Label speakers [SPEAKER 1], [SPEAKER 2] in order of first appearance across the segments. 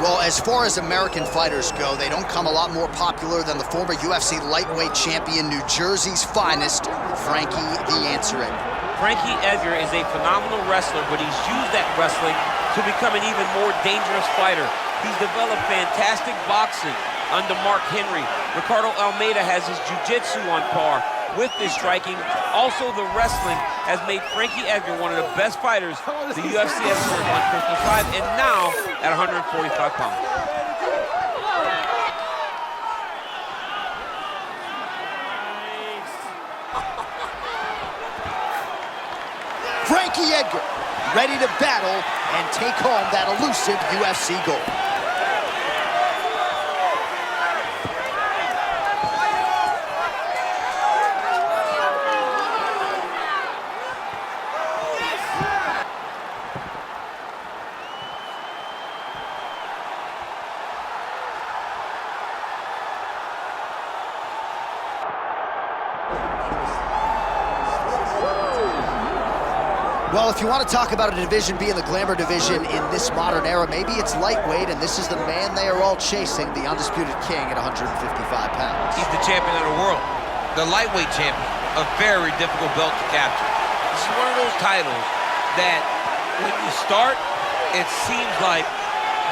[SPEAKER 1] Well, as far as American fighters go, they don't come a lot more popular than the former UFC lightweight champion, New Jersey's finest, Frankie the Answer Edgar.
[SPEAKER 2] Frankie Edgar is a phenomenal wrestler, but he's used that wrestling to become an even more dangerous fighter. He's developed fantastic boxing under Mark Henry. Ricardo Almeida has his jiu-jitsu on par with his striking. Also, the wrestling has made Frankie Edgar one of the best fighters the UFC has seen at 155 and now at 145 pounds.
[SPEAKER 1] Frankie Edgar, ready to battle and take home that elusive UFC gold. Well, if you want to talk about a division being the glamour division in this modern era, maybe it's lightweight, and this is the man they are all chasing, the undisputed king at 155 pounds.
[SPEAKER 2] He's the champion of the world, the lightweight champion, a very difficult belt to capture. This is one of those titles that when you start, it seems like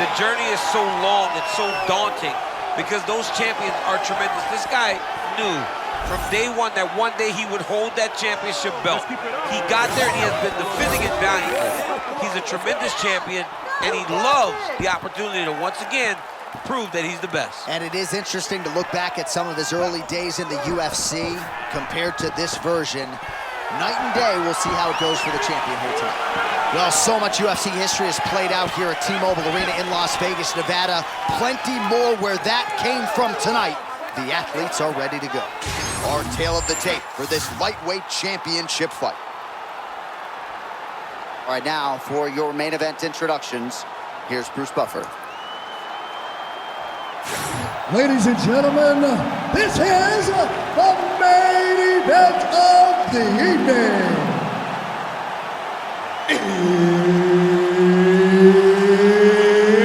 [SPEAKER 2] the journey is so long and so daunting because those champions are tremendous. This guy knew from day one that one day he would hold that championship belt. He got there and he has been defending it valiantly. He's a tremendous champion and he loves the opportunity to once again prove that he's the best.
[SPEAKER 1] And it is interesting to look back at some of his early days in the UFC compared to this version. Night and day, we'll see how it goes for the champion here tonight. Well, so much UFC history has played out here at T-Mobile Arena in Las Vegas, Nevada. Plenty more where that came from tonight. The athletes are ready to go. Our tale of the tape for this lightweight championship fight. All right, now for your main event introductions, here's Bruce Buffer.
[SPEAKER 3] Ladies and gentlemen, this is the main event of the evening.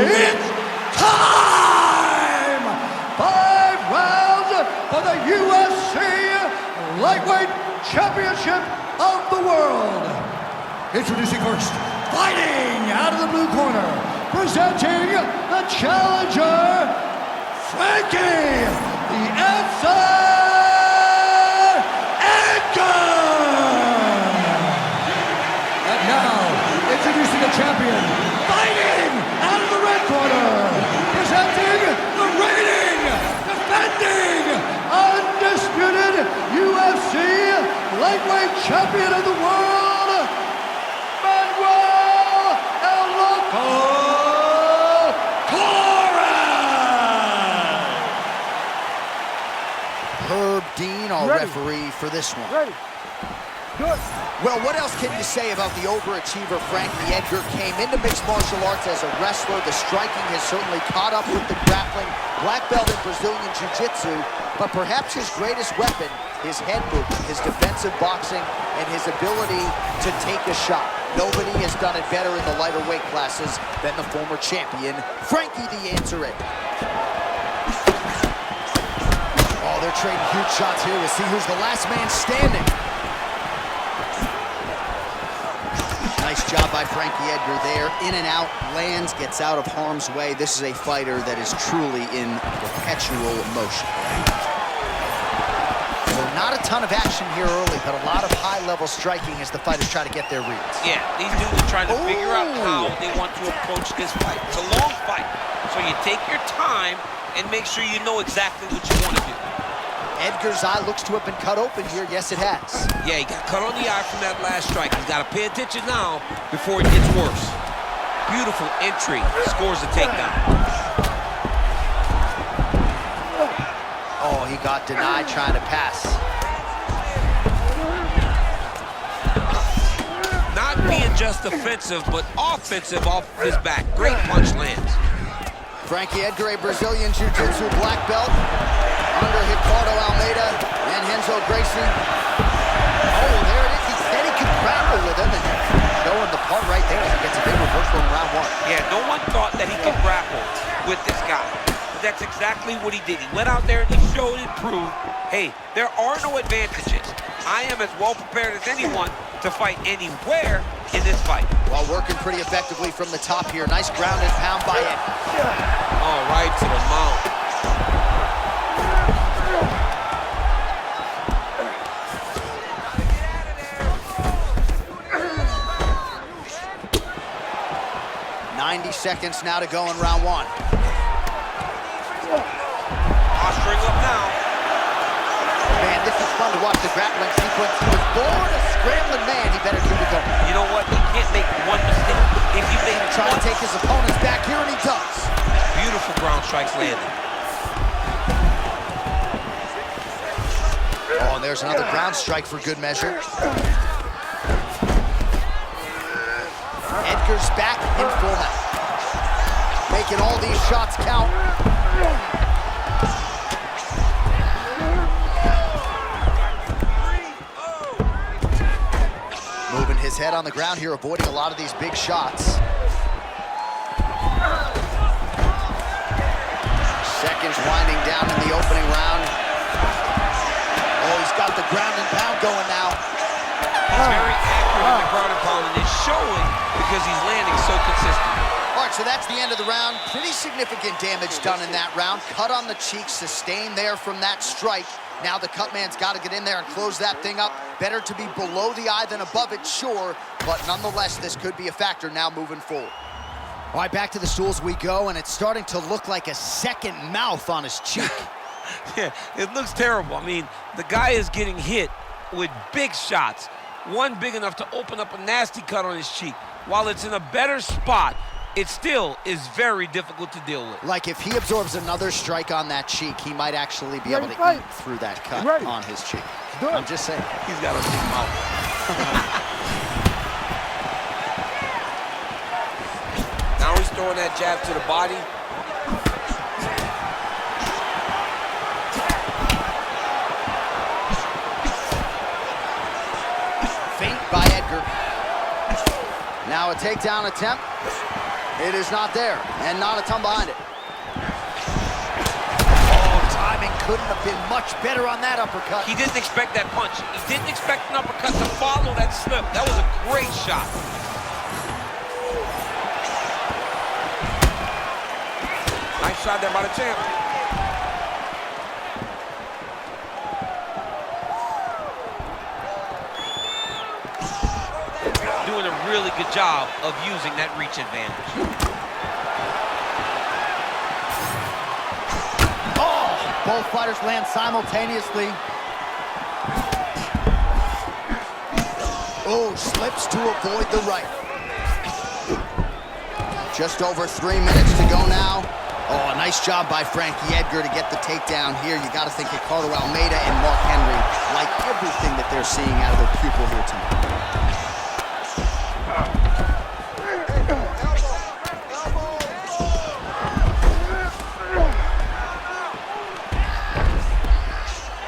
[SPEAKER 3] It's time! 5 rounds for the UFC Lightweight Championship of the World. Introducing first, fighting out of the blue corner, presenting the challenger, Frankie the Answer Edgar! And now, introducing the champion, fighting out of the red corner, presenting the reigning, defending, undisputed UFC lightweight champion of the world, Manuel
[SPEAKER 1] Torres! Dean, our referee for this one.
[SPEAKER 3] Ready. Good.
[SPEAKER 1] Well, what else can you say about the overachiever Frankie Edgar? Came into mixed martial arts as a wrestler. The striking has certainly caught up with the grappling. Black belt in Brazilian Jiu-Jitsu, but perhaps his greatest weapon, his head movement, his defensive boxing, and his ability to take a shot. Nobody has done it better in the lighter weight classes than the former champion, Frankie the Answer Edgar. Oh, they're trading huge shots here. We'll see who's the last man standing. Nice job by Frankie Edgar there. In and out, lands, gets out of harm's way. This is a fighter that is truly in perpetual motion. So not a ton of action here early, but a lot of high-level striking as the fighters try to get their reads.
[SPEAKER 2] Yeah, these dudes are trying to figure out how they want to approach this fight. It's a long fight, so you take your time and make sure you know exactly what you want to do.
[SPEAKER 1] Edgar's eye looks to have been cut open here. Yes, it has.
[SPEAKER 2] Yeah, he got cut on the eye from that last strike. He's got to pay attention now before it gets worse. Beautiful entry. Scores the takedown.
[SPEAKER 1] Oh, he got denied trying to pass.
[SPEAKER 2] Not being just defensive, but offensive off his back. Great punch lands.
[SPEAKER 1] Frankie Edgar, a Brazilian Jiu-Jitsu black belt, under Ricardo Almeida and Renzo Gracie. Oh, there it is. He said he could grapple with him, and showing the part right there as he gets a big reversal in round one.
[SPEAKER 2] Yeah, no one thought that he could grapple. with this guy. That's exactly what he did. He went out there and he showed and proved, hey, there are no advantages. I am as well prepared as anyone to fight anywhere in this fight.
[SPEAKER 1] While working pretty effectively from the top here. Nice ground and pound by Edgar.
[SPEAKER 2] All right, to the mount.
[SPEAKER 1] 90 seconds now to go in round one.
[SPEAKER 2] String up now.
[SPEAKER 1] Man, this is fun to watch the grappling sequence. He was born a scrambling man. He better keep it going.
[SPEAKER 2] You know what? He can't make one mistake. If you make
[SPEAKER 1] try to take his opponents back here, and he does.
[SPEAKER 2] Beautiful ground strikes landed.
[SPEAKER 1] Oh, and there's another ground strike for good measure. Edgar's back in full mount. Making all these shots count. Moving his head on the ground here, avoiding a lot of these big shots. Seconds winding down in the opening round. Oh, he's got the ground and pound going now.
[SPEAKER 2] He's very accurate in the ground and pound, and it's showing because he's landing so consistently.
[SPEAKER 1] All right, so that's the end of the round. Pretty significant damage done in that round. Cut on the cheek, sustained there from that strike. Now the cut man's got to get in there and close that thing up. Better to be below the eye than above it, sure, but nonetheless, this could be a factor now moving forward. All right, back to the stools we go, and it's starting to look like a second mouth on his cheek.
[SPEAKER 2] Yeah, it looks terrible. I mean, the guy is getting hit with big shots. One big enough to open up a nasty cut on his cheek. While it's in a better spot, it still is very difficult to deal with.
[SPEAKER 1] Like if he absorbs another strike on that cheek, he might actually be able to eat through that cut on his cheek. I'm just saying.
[SPEAKER 2] He's got a big mouth. Now he's throwing that jab to the body.
[SPEAKER 1] Feint by Edgar. Now a takedown attempt. It is not there, and not a ton behind it. Oh, timing couldn't have been much better on that uppercut.
[SPEAKER 2] He didn't expect that punch. He didn't expect an uppercut to follow that slip. That was a great shot. Nice shot there by the champ. Doing a really good job of using that reach advantage.
[SPEAKER 1] Oh, both fighters land simultaneously. Oh, slips to avoid the right. Just over 3 minutes to go now. Oh, a nice job by Frankie Edgar to get the takedown here. You got to think Ricardo Almeida and Mark Henry like everything that they're seeing out of their pupil here tonight.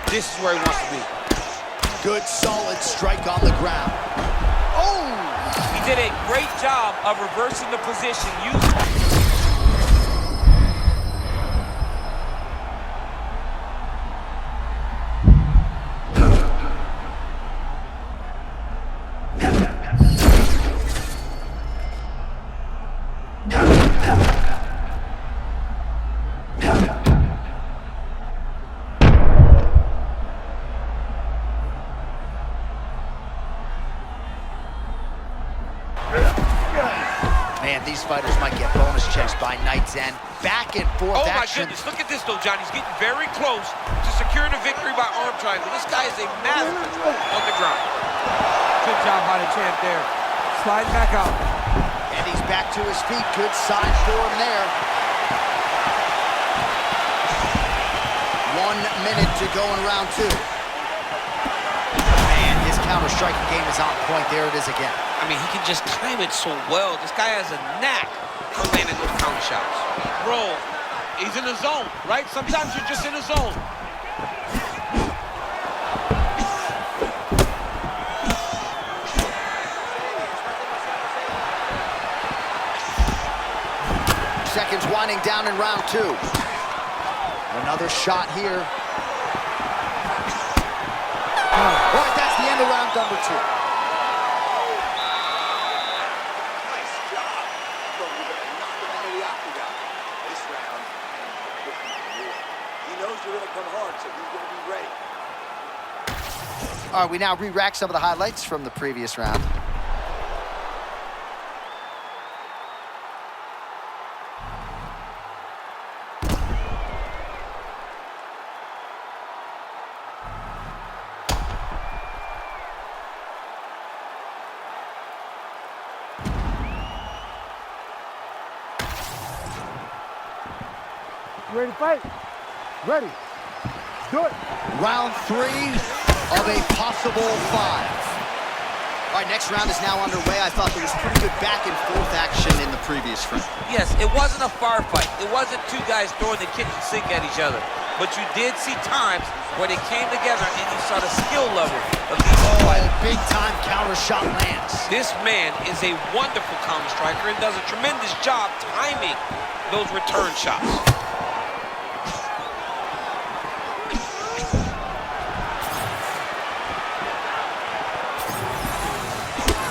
[SPEAKER 2] This is where he wants to be.
[SPEAKER 1] Good, solid strike on the ground. Oh!
[SPEAKER 2] He did a great job of reversing the position. Using
[SPEAKER 1] Man, these fighters might get bonus checks by night's end. Back and forth
[SPEAKER 2] oh
[SPEAKER 1] action.
[SPEAKER 2] my goodness, look at this though, John. He's getting very close to securing a victory by arm triangle. This guy is a master on the ground. Good job by the champ there. Slide back out.
[SPEAKER 1] And he's back to his feet. Good sign for him there. 1 minute to go in round two. Man, his counter-striking game is on point. There it is again.
[SPEAKER 2] I mean, he can just time it so well. This guy has a knack for landing those counter shots. Bro, he's in the zone, right? Sometimes you're just in the zone.
[SPEAKER 1] seconds winding down in round 2. Another shot here. All right, that's the end of round number 2.
[SPEAKER 4] Nice job. You're going to knock him out of the octagon. This round, looking for more. He knows you're going to come hard, so he's going to be ready.
[SPEAKER 1] All right, we now re-rack some of the highlights from the previous round.
[SPEAKER 3] You ready to fight? Ready. Do it.
[SPEAKER 1] Round 3 of a possible 5. All right, next round is now underway. I thought there was pretty good back and forth action in the previous round.
[SPEAKER 2] Yes, it wasn't a firefight. It wasn't two guys throwing the kitchen sink at each other. But you did see times where they came together and you saw the skill level of these fighters.
[SPEAKER 1] Big time counter shot lands.
[SPEAKER 2] This man is a wonderful counter striker and does a tremendous job timing those return shots.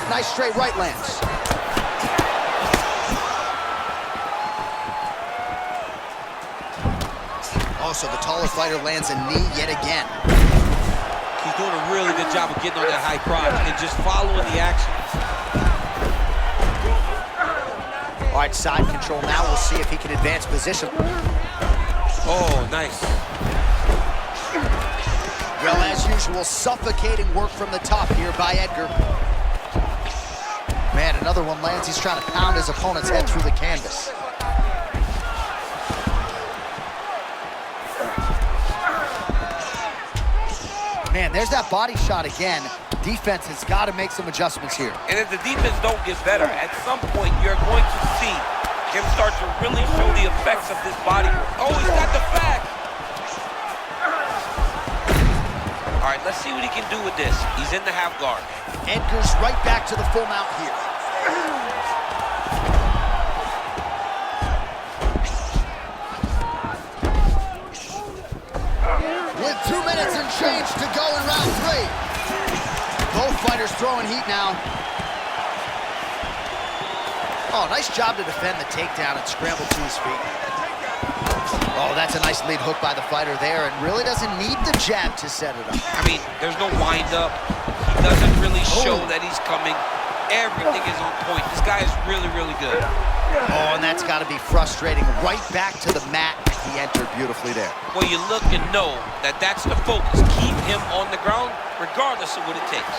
[SPEAKER 1] Nice straight right lands. Also, the taller fighter lands a knee yet again.
[SPEAKER 2] He's doing a really good job of getting on that high crotch and just following the action.
[SPEAKER 1] All right, side control now. We'll see if he can advance position.
[SPEAKER 2] Oh, nice.
[SPEAKER 1] Well, as usual, suffocating work from the top here by Edgar. Man, another one lands. He's trying to pound his opponent's head through the canvas. Man, there's that body shot again. Defense has got to make some adjustments here.
[SPEAKER 2] And if the defense don't get better, at some point you're going to see him start to really show the effects of this body. Oh, he's got the back. All right, let's see what he can do with this. He's in the half guard.
[SPEAKER 1] Edgar's right back to the full mount here. With 2 minutes and change to go in round 3. Both fighters throwing heat now. Oh, nice job to defend the takedown and scramble to his feet. Oh, that's a nice lead hook by the fighter there, and really doesn't need the jab to set it up.
[SPEAKER 2] I mean, there's no wind-up. He doesn't really show that he's coming. Everything is on point. This guy is really, really good.
[SPEAKER 1] Oh, and that's got to be frustrating. Right back to the mat. He entered beautifully there.
[SPEAKER 2] Well, you look and know that that's the focus. Keep him on the ground, regardless of what it takes.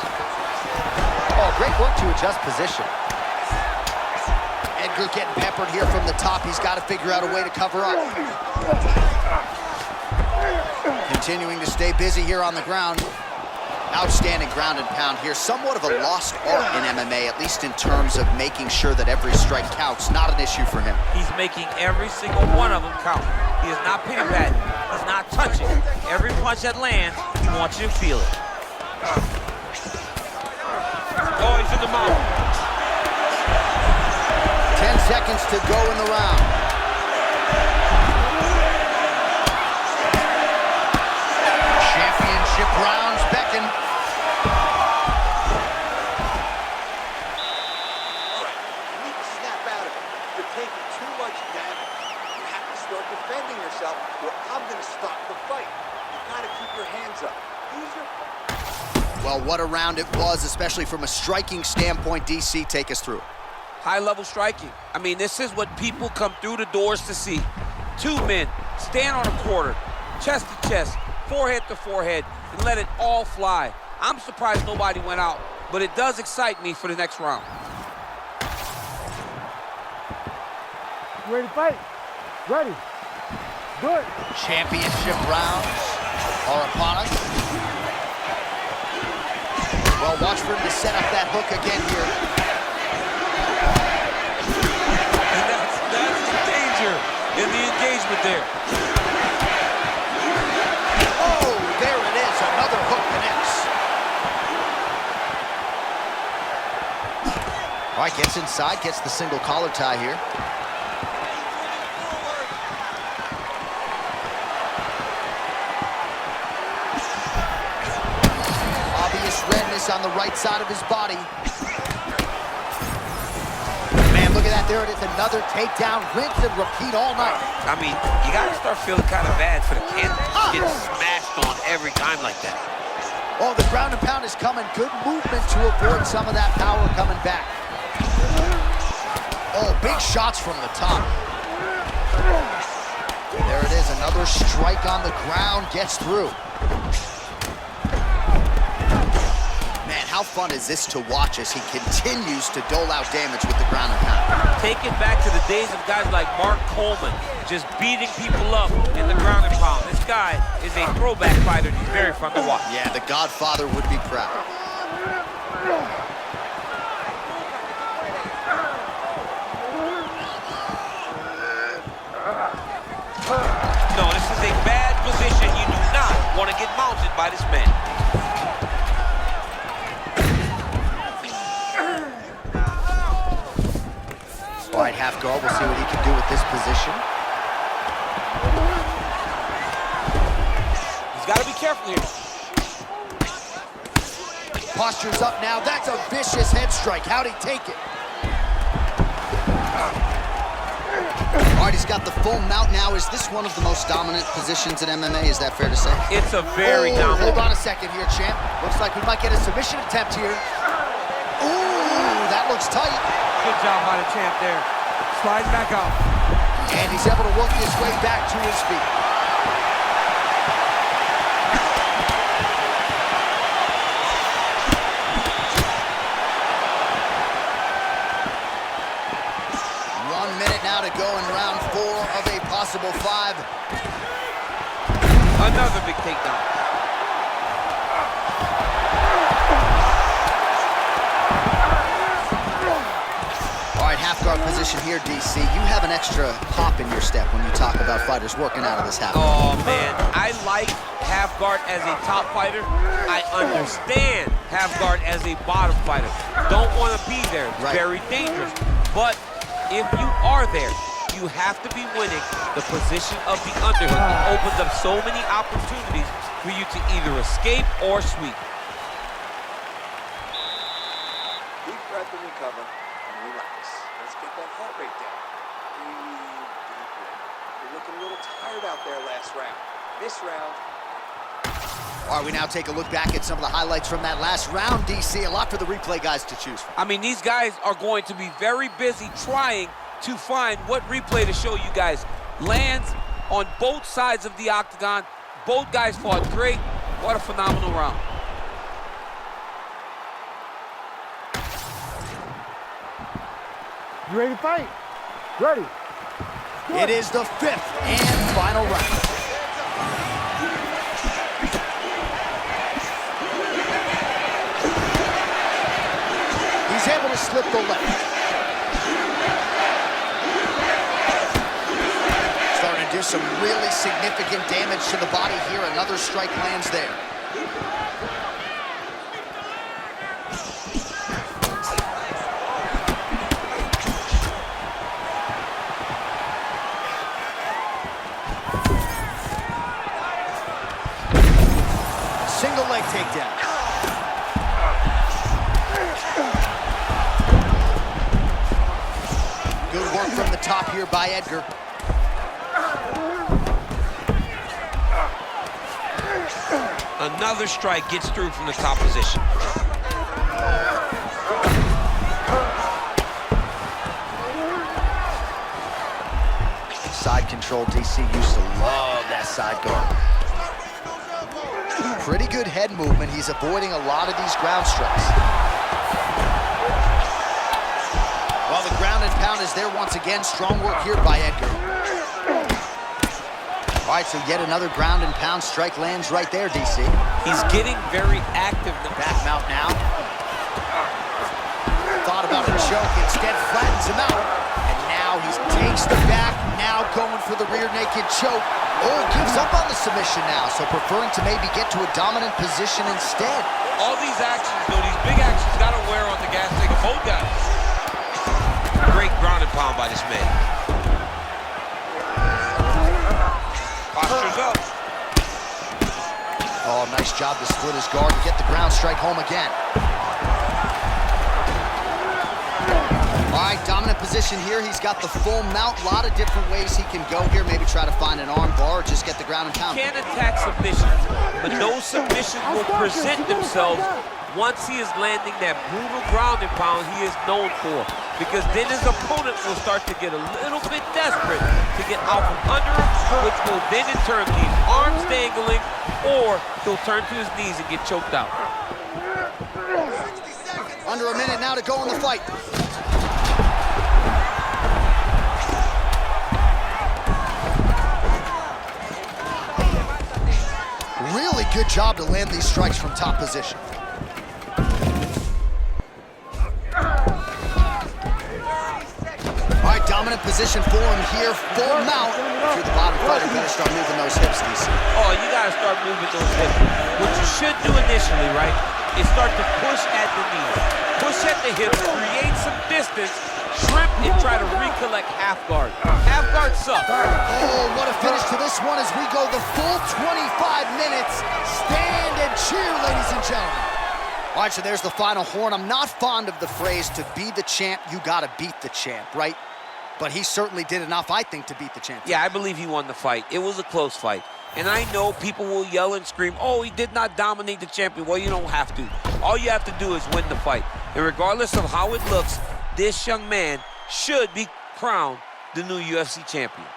[SPEAKER 1] Oh, great work to adjust position. Edgar getting peppered here from the top. He's got to figure out a way to cover up. Continuing to stay busy here on the ground. Outstanding ground and pound here. Somewhat of a lost art in MMA, at least in terms of making sure that every strike counts. Not an issue for him.
[SPEAKER 2] He's making every single one of them count. He is not pity-patting. He's not touching. Every punch that lands, he wants you to feel it. Oh, he's in the mouth.
[SPEAKER 1] 10 seconds to go in the round. Championship rounds beckon.
[SPEAKER 4] All right, you need to snap out of it. You're taking too much damage. You have to start defending yourself, or I'm going to stop the fight. You got to keep your hands up. Use your...
[SPEAKER 1] Well, what a round it was, especially from a striking standpoint. DC, take us through.
[SPEAKER 2] High-level striking. I mean, this is what people come through the doors to see. Two men stand on a quarter, chest to chest, forehead to forehead, and let it all fly. I'm surprised nobody went out, but it does excite me for the next round.
[SPEAKER 3] You ready to fight? Ready. Do it.
[SPEAKER 1] Championship rounds are upon us. Well, watch for him to set up that hook again here.
[SPEAKER 2] And that's the danger in the engagement there.
[SPEAKER 1] Oh, there it is. Another hook connects. All right, gets inside, gets the single collar tie here. focus on the right side of his body. Man, look at that. There it is. Another takedown. Rinse and repeat all night.
[SPEAKER 2] I mean, you got to start feeling kind of bad for the Canadian getting smashed on every time like that.
[SPEAKER 1] Oh, the ground and pound is coming. Good movement to avoid some of that power coming back. Oh, big shots from the top. There it is. Another strike on the ground. Gets through. Man, how fun is this to watch as he continues to dole out damage with the ground and pound?
[SPEAKER 2] Take it back to the days of guys like Mark Coleman, just beating people up in the ground and pound. This guy is a throwback fighter. He's very fun to watch.
[SPEAKER 1] Yeah, the Godfather would be proud.
[SPEAKER 2] No, this is a bad position. You do not want to get mounted by this man.
[SPEAKER 1] All right, half guard. We'll see what he can do with this position.
[SPEAKER 2] He's got to be careful here.
[SPEAKER 1] Posture's up now. That's a vicious head strike. How'd he take it? All right, he's got the full mount now. Is this one of the most dominant positions in MMA? Is that fair to say?
[SPEAKER 2] It's a very dominant.
[SPEAKER 1] Hold on a second here, champ. Looks like we might get a submission attempt here. Ooh, that looks tight.
[SPEAKER 5] Good job by the champ there. Sliding back out.
[SPEAKER 1] And he's able to work his way back to his feet. Now to go in round 4 of a possible 5.
[SPEAKER 2] Another big takedown.
[SPEAKER 1] All right, half guard position here, DC. You have an extra pop in your step when you talk about fighters working out of this half guard.
[SPEAKER 2] Oh, man. I like half guard as a top fighter. I understand half guard as a bottom fighter. Don't want to be there. It's very dangerous. But if you are there, you have to be winning the position of the underhook. It opens up so many opportunities for you to either escape or sweep.
[SPEAKER 4] Deep breath and recover, and relax. Let's get that heart rate down. Breathe deeply. You're looking a little tired out there last round. This round,
[SPEAKER 1] All right, we now take a look back at some of the highlights from that last round, DC. A lot for the replay guys to choose from.
[SPEAKER 2] I mean, these guys are going to be very busy trying to find what replay to show you guys. Lands on both sides of the octagon. Both guys fought great. What a phenomenal round.
[SPEAKER 5] You ready to fight? Ready.
[SPEAKER 1] It is the 5th and final round. He's able to slip the left. Starting to do some really significant damage to the body here. Another strike lands there. Single leg takedown. Good work from the top here by Edgar.
[SPEAKER 2] Another strike gets through from the top position.
[SPEAKER 1] Side control, DC used to love that side guard. Pretty good head movement. He's avoiding a lot of these ground strikes. While the ground and pound is there once again. Strong work here by Edgar. All right, so yet another ground and pound strike lands right there, DC.
[SPEAKER 2] He's getting very active.
[SPEAKER 1] Back mount now. Thought about a choke, instead flattens him out. And now he takes the back, now going for the rear naked choke. Oh, gives up on the submission now, so preferring to maybe get to a dominant position instead.
[SPEAKER 2] All these actions, though, these big actions got to wear on the gas tank of both guys. Great ground and pound by this man. Posture's up.
[SPEAKER 1] Oh, nice job to split his guard and get the ground strike home again. All right, dominant position here. He's got the full mount. A lot of different ways he can go here. Maybe try to find an arm bar or just get the ground and pound.
[SPEAKER 2] Can't attack submissions, but those submissions will present themselves once he is landing that brutal ground and pound he is known for. Because then his opponent will start to get a little bit desperate to get out from under him, which will then in turn leave arms dangling, or he'll turn to his knees and get choked out.
[SPEAKER 1] Under a minute now to go in the fight. Really good job to land these strikes from top position. All right, dominant position for him here, full mount. If you're the bottom fighter, you better start moving those hips, DC.
[SPEAKER 2] Oh, you gotta start moving those hips. What you should do initially, right, is start to push at the knees. Push at the hips, create some distance, shrimp, and try to recollect half guard. Half guard sucks.
[SPEAKER 1] Oh, what a finish to this one as we go the full 25 minutes. Stand and cheer, ladies and gentlemen. All right, so there's the final horn. I'm not fond of the phrase, to be the champ, you gotta beat the champ, right? But he certainly did enough, I think, to beat the champ.
[SPEAKER 2] Yeah, I believe he won the fight. It was a close fight. And I know people will yell and scream, oh, he did not dominate the champion. Well, you don't have to. All you have to do is win the fight. And regardless of how it looks, this young man should be crowned the new UFC champion.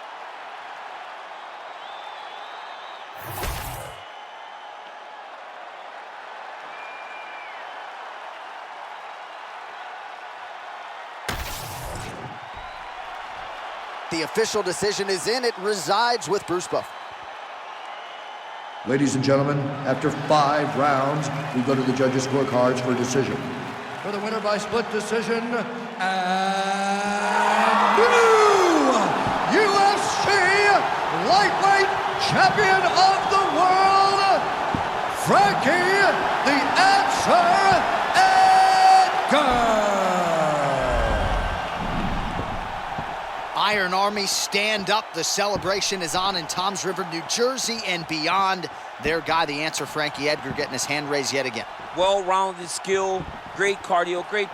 [SPEAKER 1] The official decision is in. It resides with Bruce Buffer.
[SPEAKER 3] Ladies and gentlemen, after 5 rounds, we go to the judges' scorecards for a decision. For the winner by split decision, and new UFC lightweight champion of the world, Frankie the Answer Edgar.
[SPEAKER 1] Iron Army, stand up. The celebration is on in Toms River, New Jersey, and beyond. Their guy, the Answer, Frankie Edgar, getting his hand raised yet again.
[SPEAKER 2] Well-rounded skill, great cardio, great